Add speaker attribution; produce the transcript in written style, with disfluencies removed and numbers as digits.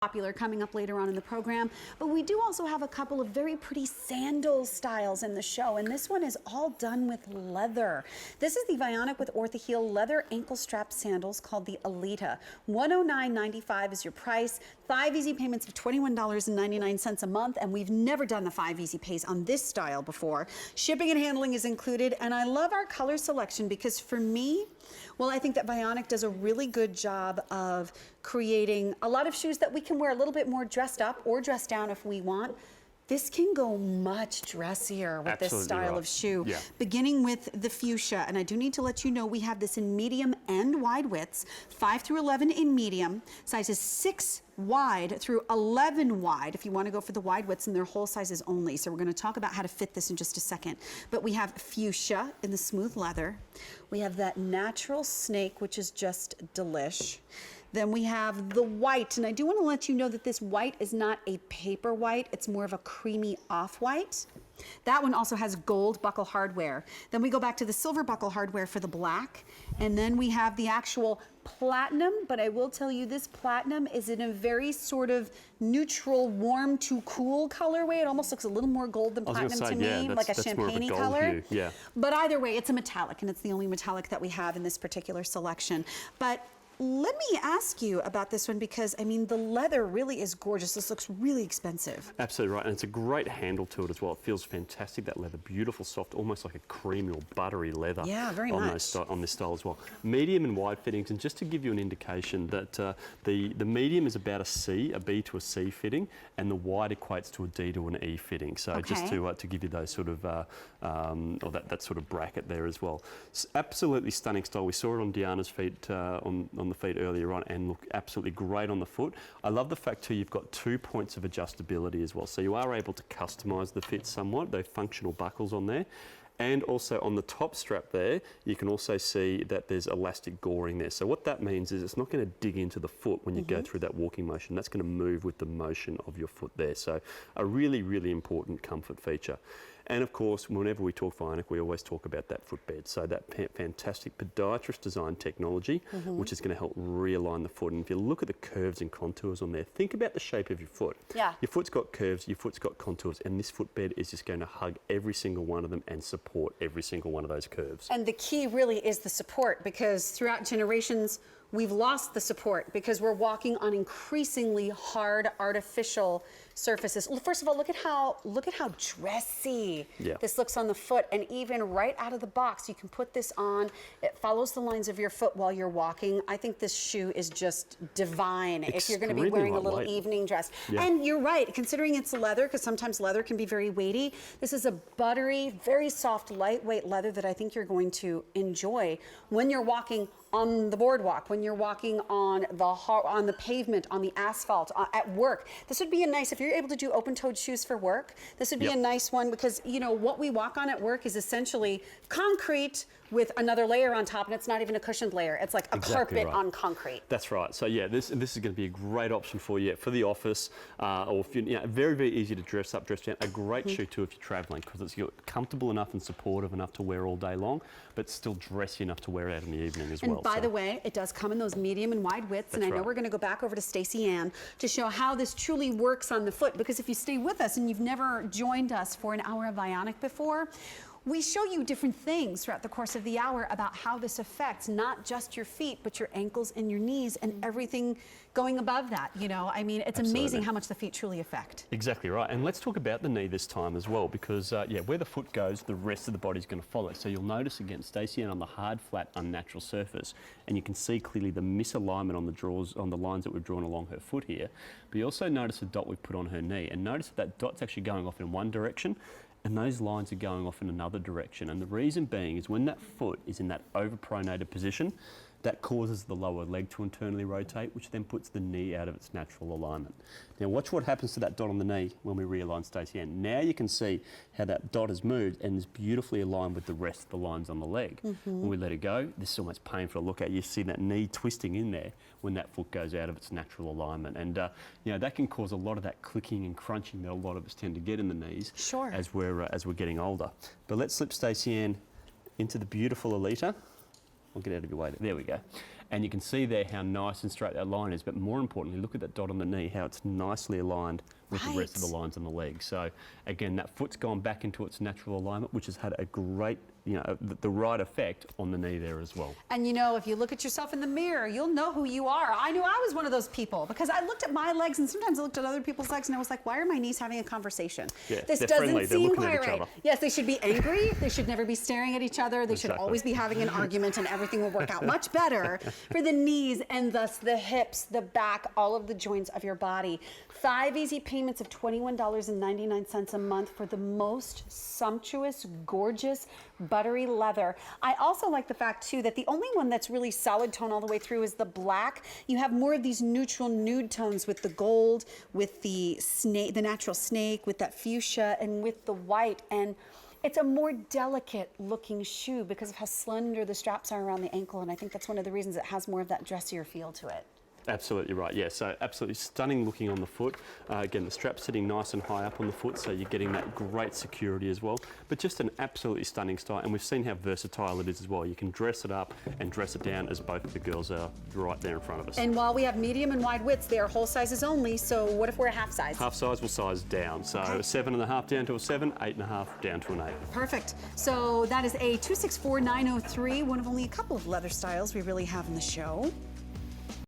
Speaker 1: popular coming up later on in the program, but we do also have a couple of very pretty sandal styles in the show, and this one is all done with leather. This is the Vionic with Orthaheel leather ankle strap sandals called the Alita. $109.95 is your price. 5 easy payments of $21.99 a month, and we've never done the 5 easy pays on this style before. Shipping and handling is included, and I love our color selection because for me, well, I think that Vionic does a really good job of creating a lot of shoes that we can wear a little bit more dressed up or dressed down if we want. This can go much dressier with this style of shoe. Yeah. Beginning with the fuchsia, and I do need to let you know we have this in medium and wide widths, 5 through 11 in medium, sizes 6 wide through 11 wide if you want to go for the wide widths, and they're whole sizes only. So we're going to talk about how to fit this in just a second. But we have fuchsia in the smooth leather. We have that natural snake, which is just delish. Then we have the white, and I do want to let you know that this white is not a paper white, it's more of a creamy off-white. That one also has gold buckle hardware. Then we go back to the silver buckle hardware for the black, and then we have the actual platinum, but I will tell you this platinum is in a very sort of neutral, warm to cool colorway. It almost looks a little more gold than platinum to me, like a champagne color. Yeah. But either way, it's a metallic, and it's the only metallic that we have in this particular selection. But let me ask you about this one because, I mean, the leather really is gorgeous. This looks really expensive.
Speaker 2: Absolutely right, and it's a great handle to it as well. It feels fantastic, that leather, beautiful, soft, almost like a creamy or buttery leather.
Speaker 1: Yeah, very much.
Speaker 2: On this style as well. Medium and wide fittings, and just to give you an indication that the medium is about a C, a B to a C fitting, and the wide equates to a D to an E fitting. So just to give you those sort of, or that sort of bracket there as well. It's absolutely stunning style. We saw it on Diana's feet, on the feet earlier on, and look absolutely great on the foot. I love the fact too you've got 2 points of adjustability as well, so you are able to customise the fit somewhat. They're functional buckles on there. And also on the top strap there, you can also see that there's elastic goring there. So what that means is it's not going to dig into the foot when you go through that walking motion. That's going to move with the motion of your foot there. So a really, really important comfort feature. And of course, whenever we talk Vionic, we always talk about that footbed. So that fantastic podiatrist design technology, which is going to help realign the foot. And if you look at the curves and contours on there, think about the shape of your foot. Yeah. Your foot's got curves, your foot's got contours, and this footbed is just going to hug every single one of them and support every single one of those curves.
Speaker 1: And the key really is the support, because throughout generations, we've lost the support because we're walking on increasingly hard artificial surfaces. Well, first of all, look at how dressy this looks on the foot, and even right out of the box, you can put this on. It follows the lines of your foot while you're walking. I think this shoe is just divine if you're going to be wearing a little evening dress. And you're right, considering it's leather, because sometimes leather can be very weighty. This is a buttery, very soft, lightweight leather that I think you're going to enjoy when you're walking on the boardwalk, when you're walking on the pavement, on the asphalt, at work. This would be a nice, if you're able to do open-toed shoes for work, this would be a nice one, because you know what we walk on at work is essentially concrete with another layer on top, and it's not even a cushioned layer. It's like a carpet on concrete.
Speaker 2: That's right. So yeah, this is going to be a great option for you for the office, or if you very, very easy to dress up, dress down. A great shoe too if you're traveling, because it's comfortable enough and supportive enough to wear all day long, but still dressy enough to wear out in the evening as well.
Speaker 1: And by the way, it does come in those medium and wide widths, and I know we're going to go back over to Stacey Ann to show how this truly works on the foot, because if you stay with us and you've never joined us for an hour of Vionic before, we show you different things throughout the course of the hour about how this affects not just your feet, but your ankles and your knees and everything going above that. You know, I mean, it's amazing how much the feet truly affect.
Speaker 2: Exactly right. And let's talk about the knee this time as well, because where the foot goes, the rest of the body's going to follow. So you'll notice again, Stacey, on the hard, flat, unnatural surface, and you can see clearly the misalignment on the lines that we've drawn along her foot here. But you also notice the dot we've put on her knee, and notice that dot's actually going off in one direction, and those lines are going off in another direction. And the reason being is when that foot is in that overpronated position, that causes the lower leg to internally rotate, which then puts the knee out of its natural alignment. Now watch what happens to that dot on the knee when we realign Stacey Ann. Now you can see how that dot has moved and is beautifully aligned with the rest of the lines on the leg. When we let it go, this is almost painful to look at. You see that knee twisting in there when that foot goes out of its natural alignment. And you know, that can cause a lot of that clicking and crunching that a lot of us tend to get in the knees as we're getting older. But let's slip Stacey Ann into the beautiful Alita. I'll get out of your way. There we go. And you can see there how nice and straight that line is, but more importantly, look at that dot on the knee, how it's nicely aligned with the rest of the lines on the leg. So again, that foot's gone back into its natural alignment, which has had a great, the right effect on the knee there as well.
Speaker 1: And if you look at yourself in the mirror, you'll know who you are. I knew I was one of those people because I looked at my legs and sometimes I looked at other people's legs and I was like, why are my knees having a conversation?
Speaker 2: Yeah,
Speaker 1: this
Speaker 2: they're
Speaker 1: doesn't
Speaker 2: friendly. They're
Speaker 1: seem
Speaker 2: looking at
Speaker 1: quite
Speaker 2: each
Speaker 1: right.
Speaker 2: other.
Speaker 1: Yes, they should be angry. They should never be staring at each other. They should
Speaker 2: Exactly.
Speaker 1: always be having an argument and everything will work out much better for the knees and thus the hips, the back, all of the joints of your body. 5 easy payments of $21.99 a month for the most sumptuous, gorgeous, buttery leather. I also like the fact too that the only one that's really solid tone all the way through is the black. You have more of these neutral nude tones with the gold, with the snake, the natural snake, with that fuchsia, and with the white. And it's a more delicate looking shoe because of how slender the straps are around the ankle. And I think that's one of the reasons it has more of that dressier feel to it.
Speaker 2: Absolutely right, yeah, so absolutely stunning looking on the foot. Again, the strap's sitting nice and high up on the foot, so you're getting that great security as well. But just an absolutely stunning style, and we've seen how versatile it is as well. You can dress it up and dress it down, as both of the girls are right there in front of us.
Speaker 1: And while we have medium and wide widths, they are whole sizes only, so what if we're a half size?
Speaker 2: Half size will size down, so
Speaker 1: Okay.
Speaker 2: 7.5 down to a 7, 8.5 down to an 8.
Speaker 1: Perfect. So that is a 264903, one of only a couple of leather styles we really have in the show.